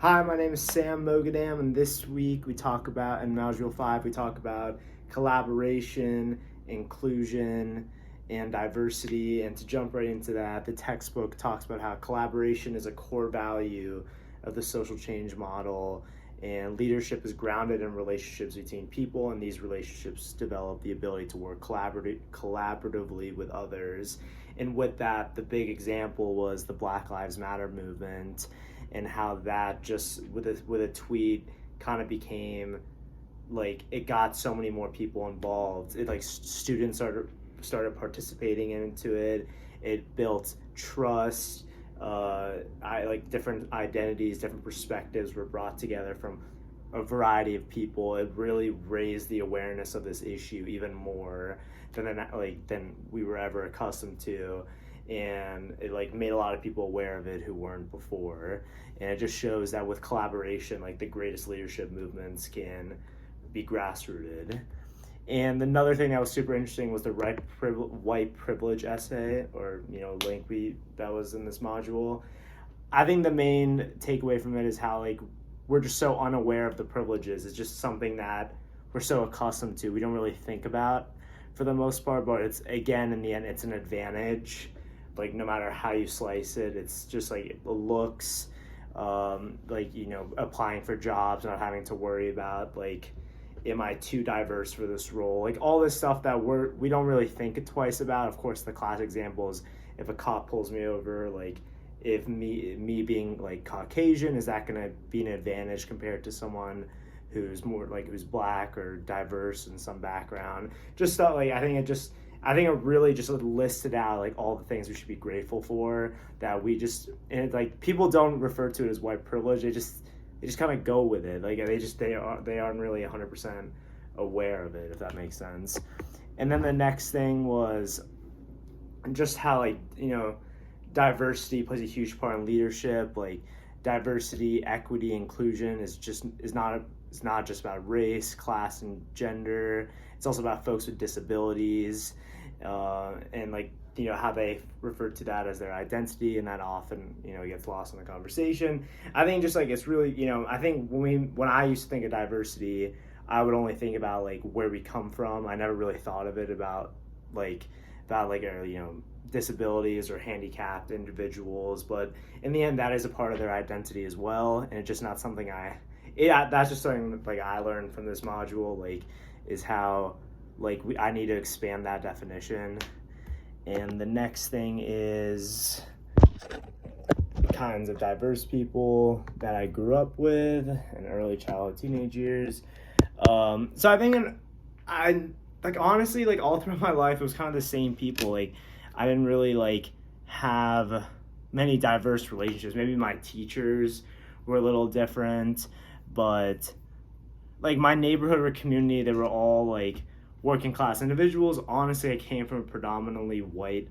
Hi, my name is Sam Mogadam, and this week we talk about, in Module 5, we talk about collaboration, inclusion, and diversity. And to jump right into that, the textbook talks about how collaboration is a core value of the social change model, and leadership is grounded in relationships between people, and these relationships develop the ability to work collaboratively with others. And with that, the big example was the Black Lives Matter movement, and how that just with a tweet kind of became like it got so many more people involved. It like students started participating into it. It built trust. I like different identities, different perspectives were brought together from a variety of people. It really raised the awareness of this issue even more than we were ever accustomed to, and it like made a lot of people aware of it who weren't before. And it just shows that with collaboration, like the greatest leadership movements can be grassrooted. And another thing that was super interesting was the white privilege essay, or link that was in this module. I think the main takeaway from it is how like we're just so unaware of the privileges. It's just something that we're so accustomed to. We don't really think about for the most part, but it's, again, in the end, it's an advantage. Like no matter how you slice it, it's just like it looks, applying for jobs, not having to worry about like, am I too diverse for this role? Like all this stuff that we don't really think twice about. Of course, the classic example is if a cop pulls me over, like if me being like Caucasian, is that going to be an advantage compared to someone who's more like who's black or diverse in some background? Just stuff like I think it really just listed out like all the things we should be grateful for, that we just, and like people don't refer to it as white privilege. They just kind of go with it. Like they aren't really 100% aware of it, if that makes sense. And then the next thing was just how diversity plays a huge part in leadership. Like diversity, equity, inclusion is not just about race, class, and gender. It's also about folks with disabilities, and how they refer to that as their identity, and that often gets lost in the conversation. I think just like it's really I think when I used to think of diversity, I would only think about like where we come from. I never really thought of it about our disabilities or handicapped individuals, but in the end that is a part of their identity as well, and it's just not something that's just something like I learned from this module, like is how I need to expand that definition. And the next thing is kinds of diverse people that I grew up with in early childhood, teenage years. So I think honestly, like all throughout my life, it was kind of the same people. Like I didn't really have many diverse relationships. Maybe my teachers were a little different, but like my neighborhood or community, they were all like working class individuals. Honestly, I came from a predominantly white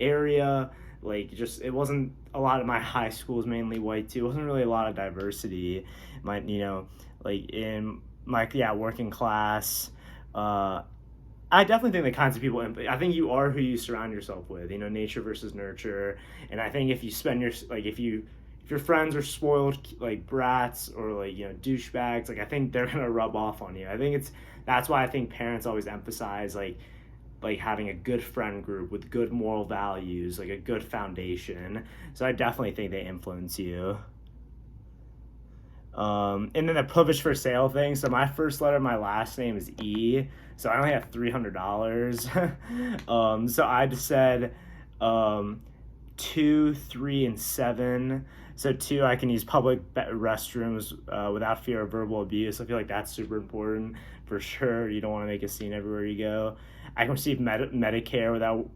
area. Like just it wasn't a lot of my high school was mainly white too. It wasn't really a lot of diversity. In my working class. I definitely think the kinds of people, I think you are who you surround yourself with. Nature versus nurture. And I think if you spend if your friends are spoiled like brats or douchebags, like I think they're gonna rub off on you. That's why I think parents always emphasize like having a good friend group with good moral values, like a good foundation. So I definitely think they influence you. And then the publish for sale thing. So my first letter of my last name is E. So I only have $300. So I just said 2, 3, and 7. So 2, I can use public restrooms without fear of verbal abuse. I feel like that's super important for sure. You don't want to make a scene everywhere you go. I can receive medical care without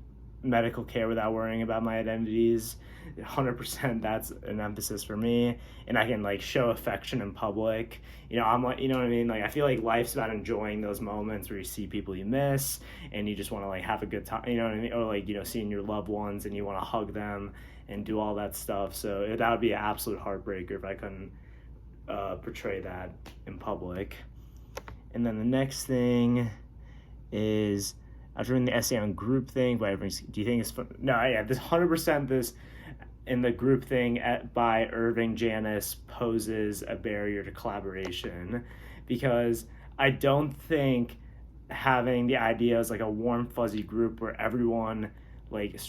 worrying about my identities. 100%, that's an emphasis for me. And I can show affection in public. I'm what I mean? I feel like life's about enjoying those moments where you see people you miss and you just want to have a good time, you know what I mean? Or seeing your loved ones and you want to hug them and do all that stuff. So that would be an absolute heartbreaker if I couldn't portray that in public. And then the next thing is, I was reading the essay on groupthink, but do you think it's fun? No, yeah, this 100% this in the group thing by Irving Janis poses a barrier to collaboration, because I don't think having the idea as like a warm fuzzy group where everyone like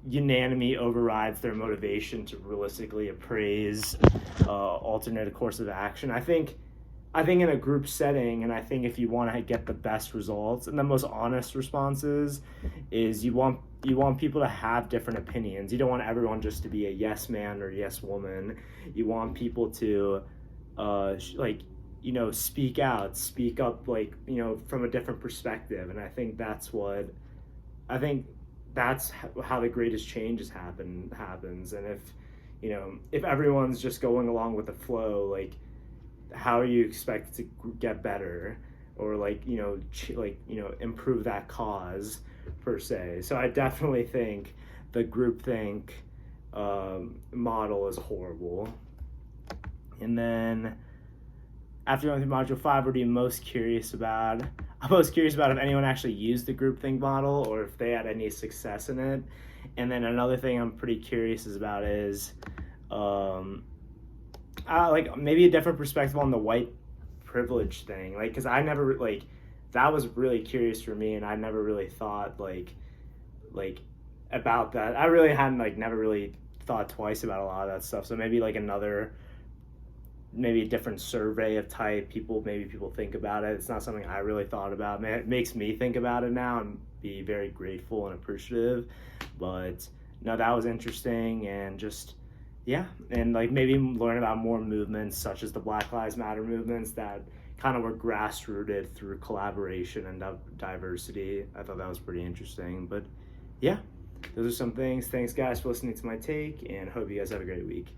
unanimity overrides their motivation to realistically appraise alternate course of action. I think in a group setting, and I think if you want to get the best results and the most honest responses, is you want people to have different opinions. You don't want everyone just to be a yes man or yes woman. You want people to speak out, speak up, from a different perspective. And I think that's how the greatest changes happens. And if everyone's just going along with the flow, like, how are you expected to get better, or improve that cause per se? So I definitely think the groupthink model is horrible. And then after going through module 5, what are you most curious about? I'm most curious about if anyone actually used the groupthink model or if they had any success in it. And then another thing I'm pretty curious about is maybe a different perspective on the white privilege thing. Because I never, that was really curious for me, and I never really thought, about that. I really hadn't, never really thought twice about a lot of that stuff. So maybe, maybe a different survey of type, people think about it. It's not something I really thought about. It makes me think about it now and be very grateful and appreciative. But no, that was interesting, and just, yeah, and maybe learn about more movements such as the Black Lives Matter movements that kind of were grassrooted through collaboration and diversity. I thought that was pretty interesting. But yeah, those are some things. Thanks guys for listening to my take, and hope you guys have a great week.